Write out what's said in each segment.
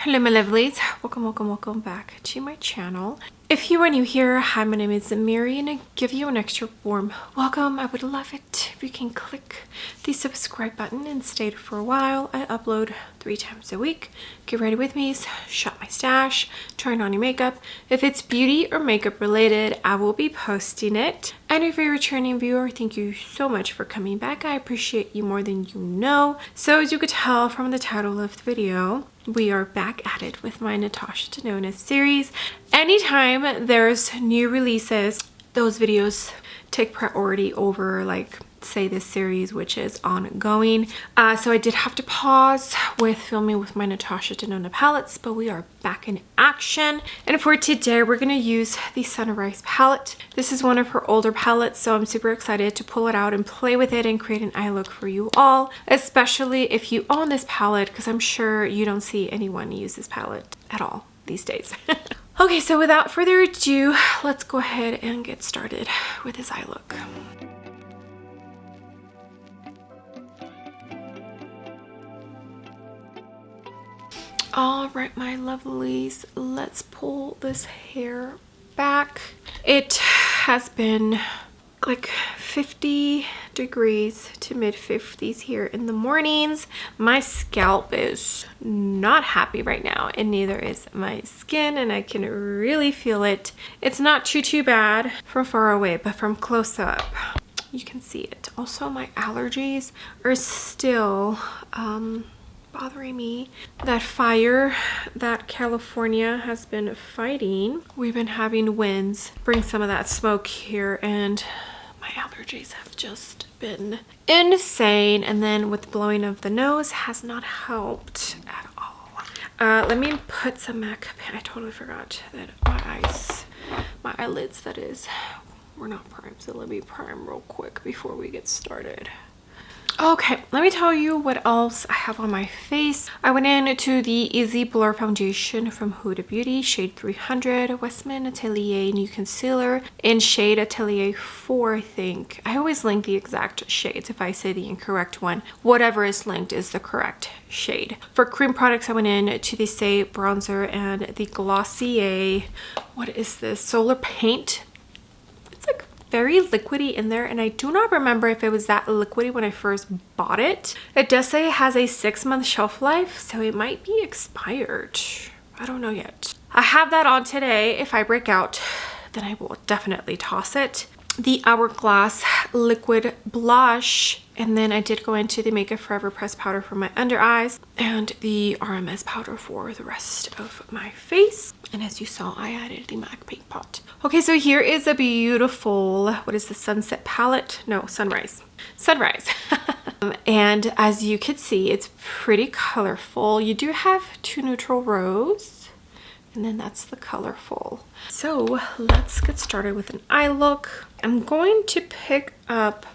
Hello my lovelies, welcome back to my channel. If you are new here, hi, my name is Mary and I give you an extra warm welcome. I would love it if you can click the subscribe button and stay for a while. I upload 3 times a week. Get ready with me, shop my stash, turn on your makeup. If it's beauty or makeup related, I will be posting it. And if you're a returning viewer, thank you so much for coming back. I appreciate you more than you know. So as you could tell from the title of the video, we are back at it with my Natasha Denona series. Anytime there's new releases, those videos take priority over, like, say this series, which is ongoing. So I did have to pause with filming with my Natasha Denona palettes, but we are back in action. And for today, we're going to use the Sunrise palette. This is one of her older palettes, so I'm super excited to pull it out and play with it and create an eye look for you all, especially if you own this palette, because I'm sure you don't see anyone use this palette at all these days. Okay, so without further ado, let's go ahead and get started with this eye look. All right, my lovelies, let's pull this hair back. It has been like 50 degrees to mid 50s here in the mornings. My scalp is not happy right now, and neither is my skin, and I can really feel it. It's not too bad from far away, but from close up you can see it. Also, my allergies are still bothering me. That fire that California has been fighting, we've been having winds bring some of that smoke here, and my allergies have just been insane. And then with the blowing of the nose has not helped at all. Let me put some MAC. I totally forgot that my eyelids, that is, were not primed, so let me prime real quick before we get started. Okay, let me tell you what else I have on my face. I went into the Eaze Blur Foundation from Huda Beauty, shade 300, Westman Atelier New Concealer in shade Atelier 4, I think. I always link the exact shades if I say the incorrect one. Whatever is linked is the correct shade. For cream products, I went in to the Stay Bronzer and the Glossier, what is this, Solar Paint. It's like very liquidy in there, and I do not remember if it was that liquidy when I first bought it. It does say it has a 6-month shelf life, so it might be expired. I don't know yet. I have that on today. If I break out, then I will definitely toss it. The Hourglass liquid blush, and then I did go into the Makeup Forever pressed powder for my under eyes and the RMS powder for the rest of my face. And as you saw, I added the MAC paint pot. Okay, so here is a beautiful, what is the Sunset palette? No, Sunrise. And as you can see, it's pretty colorful. You do have 2 neutral rows, and then that's the colorful. So let's get started with an eye look. I'm going to pick up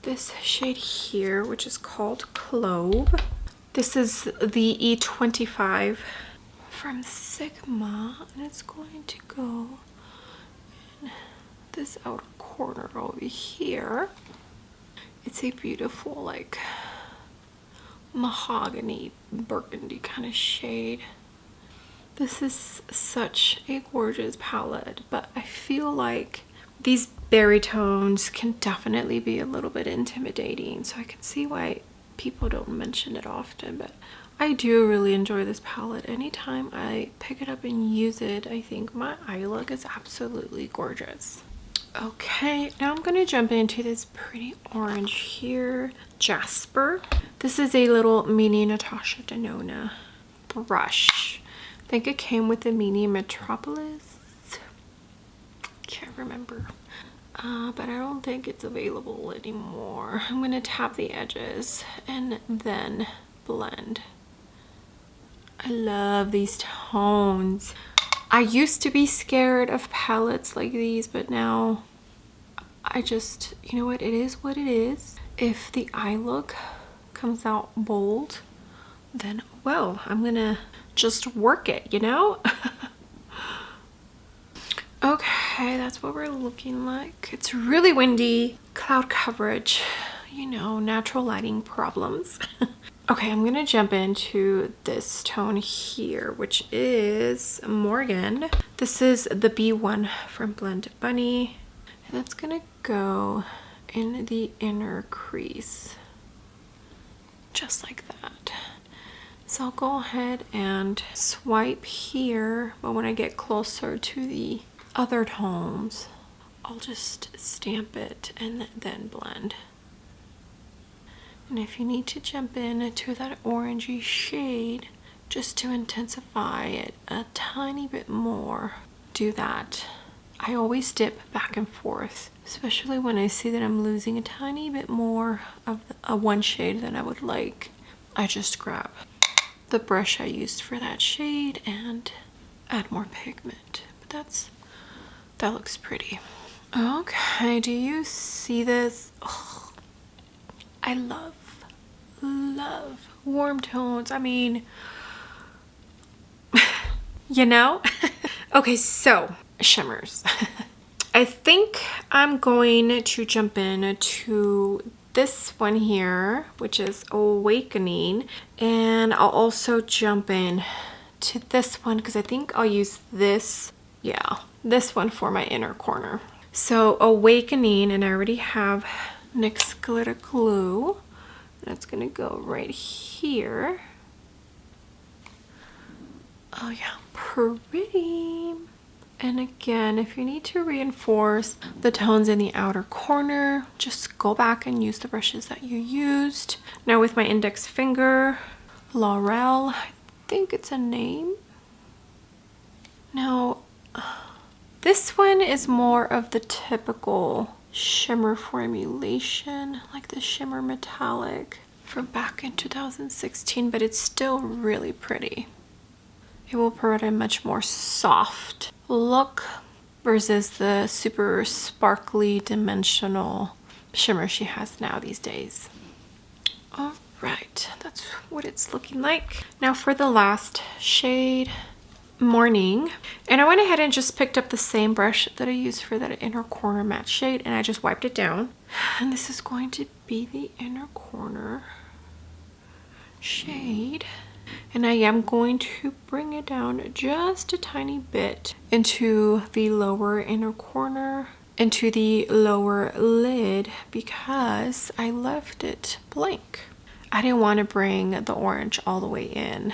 this shade here, which is called Clove. This is the E25 from Sigma, and it's going to go in this outer corner over here. It's a beautiful, like, mahogany burgundy kind of shade. This is such a gorgeous palette, but I feel like these berry tones can definitely be a little bit intimidating, so I can see why people don't mention it often, but I do really enjoy this palette. Anytime I pick it up and use it, I think my eye look is absolutely gorgeous. Okay, now I'm going to jump into this pretty orange here, Jasper. This is a little mini Natasha Denona brush. I think it came with the mini Metropolis. Can't remember. But I don't think it's available anymore. I'm going to tap the edges and then blend. I love these tones. I used to be scared of palettes like these, but now I just, you know what, it is what it is. If the eye look comes out bold, then, well, I'm gonna just work it, you know? Okay, that's what we're looking like. It's really windy, cloud coverage, you know, natural lighting problems. Okay, I'm gonna jump into this tone here, which is Morgan. This is the B1 from Blend Bunny. And that's gonna go in the inner crease, just like that. So I'll go ahead and swipe here, but when I get closer to the other tones, I'll just stamp it and then blend. And if you need to jump into that orangey shade just to intensify it a tiny bit more, do that. I always dip back and forth, especially when I see that I'm losing a tiny bit more of a one shade than I would like. I just grab the brush I used for that shade and add more pigment. But that looks pretty. Okay, do you see this? Oh, I love warm tones. I mean, you know? Okay, so shimmers. I think I'm going to jump in to this one here, which is Awakening, and I'll also jump in to this one because I think I'll use this, yeah, this one for my inner corner. So Awakening, and I already have NYX glitter glue. That's gonna go right here. Oh yeah, pretty. And again, if you need to reinforce the tones in the outer corner, just go back and use the brushes that you used. Now with my index finger, Laurel, I think it's a name. Now, this one is more of the typical shimmer formulation, like the shimmer metallic from back in 2016, but it's still really pretty. It will provide a much more soft look versus the super sparkly dimensional shimmer she has now these days. All right, that's what it's looking like. Now for the last shade, Morning, and I went ahead and just picked up the same brush that I used for that inner corner matte shade, and I just wiped it down. And this is going to be the inner corner shade, and I am going to bring it down just a tiny bit into the lower inner corner, into the lower lid, because I left it blank. I didn't want to bring the orange all the way in.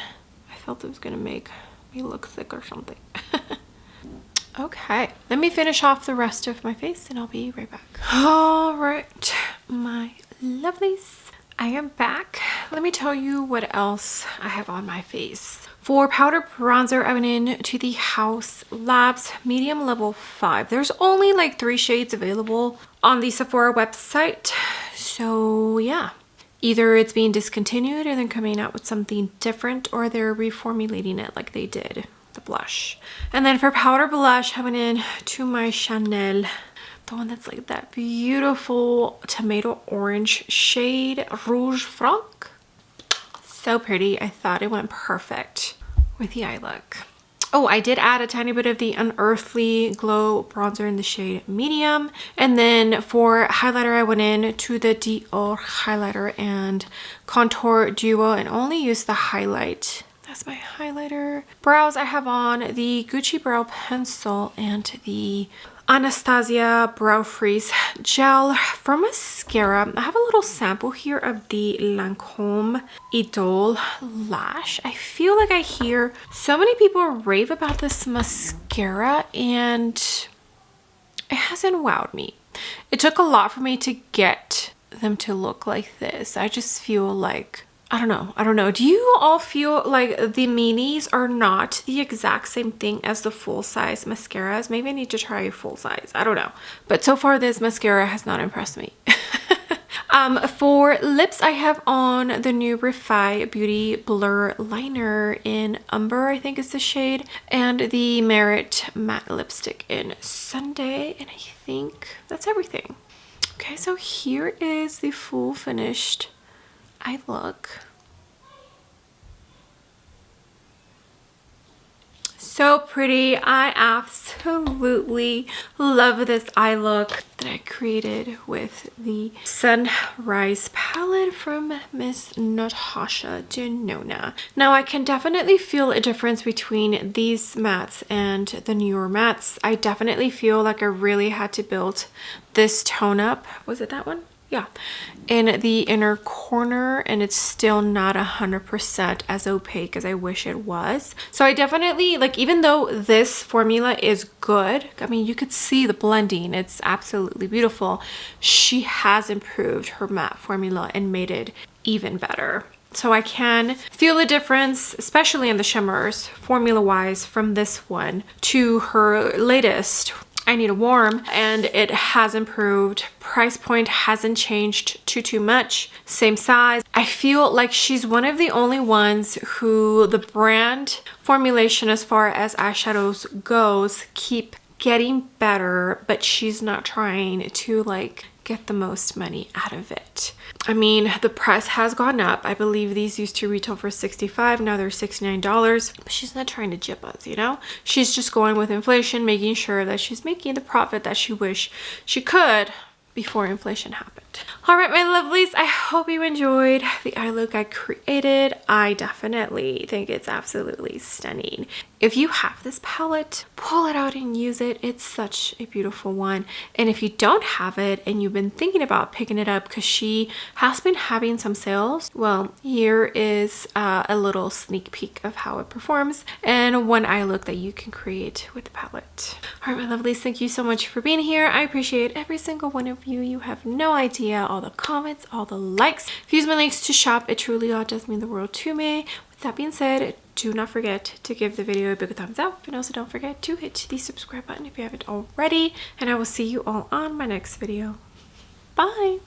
I felt it was going to make me look thick or something. Okay, let me finish off the rest of my face and I'll be right back. All right, my lovelies, I am back. Let me tell you what else I have on my face. For powder bronzer, I went in to the House Labs medium level 5. There's only like 3 shades available on the Sephora website. So yeah, either it's being discontinued or they're coming out with something different, or they're reformulating it like they did the blush. And then for powder blush, I went in to my Chanel, the one that's like that beautiful tomato orange shade, Rouge Franc. So pretty. I thought it went perfect with the eye look. Oh, I did add a tiny bit of the Unearthly Glow bronzer in the shade medium. And then for highlighter, I went in to the Dior highlighter and contour duo and only used the highlight. That's my highlighter. Brows, I have on the Gucci Brow Pencil and the Anastasia Brow Freeze Gel. For mascara, I have a little sample here of the Lancome Idole Lash. I feel like I hear so many people rave about this mascara and it hasn't wowed me. It took a lot for me to get them to look like this. I just feel like, I don't know. Do you all feel like the minis are not the exact same thing as the full-size mascaras? Maybe I need to try a full-size. I don't know. But so far, this mascara has not impressed me. For lips, I have on the new Refi Beauty Blur Liner in Umber, I think is the shade, and the Merit Matte Lipstick in Sunday, and I think that's everything. Okay, so here is the full finished eye look. so pretty. I absolutely love this eye look that I created with the Sunrise palette from Miss Natasha Denona. Now I can definitely feel a difference between these mattes and the newer mattes. I definitely feel like I really had to build this tone up. Was it that one? Yeah, in the inner corner, and it's still not 100% as opaque as I wish it was. So I definitely, like, even though this formula is good, I mean, you could see the blending, it's absolutely beautiful, she has improved her matte formula and made it even better. So I can feel a difference, especially in the shimmers, formula wise, from this one to her latest, I Need a Warm, and it has improved. Price point hasn't changed too much. Same size. I feel like she's one of the only ones who the brand formulation as far as eyeshadows goes keep getting better, but she's not trying to like get the most money out of it. I mean, the price has gone up. I believe these used to retail for $65, now they're $69, but she's not trying to jip us, you know? She's just going with inflation, making sure that she's making the profit that she wished she could before inflation happened. All right, my lovelies, I hope you enjoyed the eye look I created. I definitely think it's absolutely stunning. If you have this palette, pull it out and use it. It's such a beautiful one. And if you don't have it and you've been thinking about picking it up because she has been having some sales, well, here is a little sneak peek of how it performs and one eye look that you can create with the palette. All right, my lovelies, thank you so much for being here. I appreciate every single one of you. You have no idea, all the comments, all the likes. If you use my links to shop, it truly all does mean the world to me. With that being said, do not forget to give the video a big thumbs up, and also don't forget to hit the subscribe button if you haven't already, and I will see you all on my next video. Bye!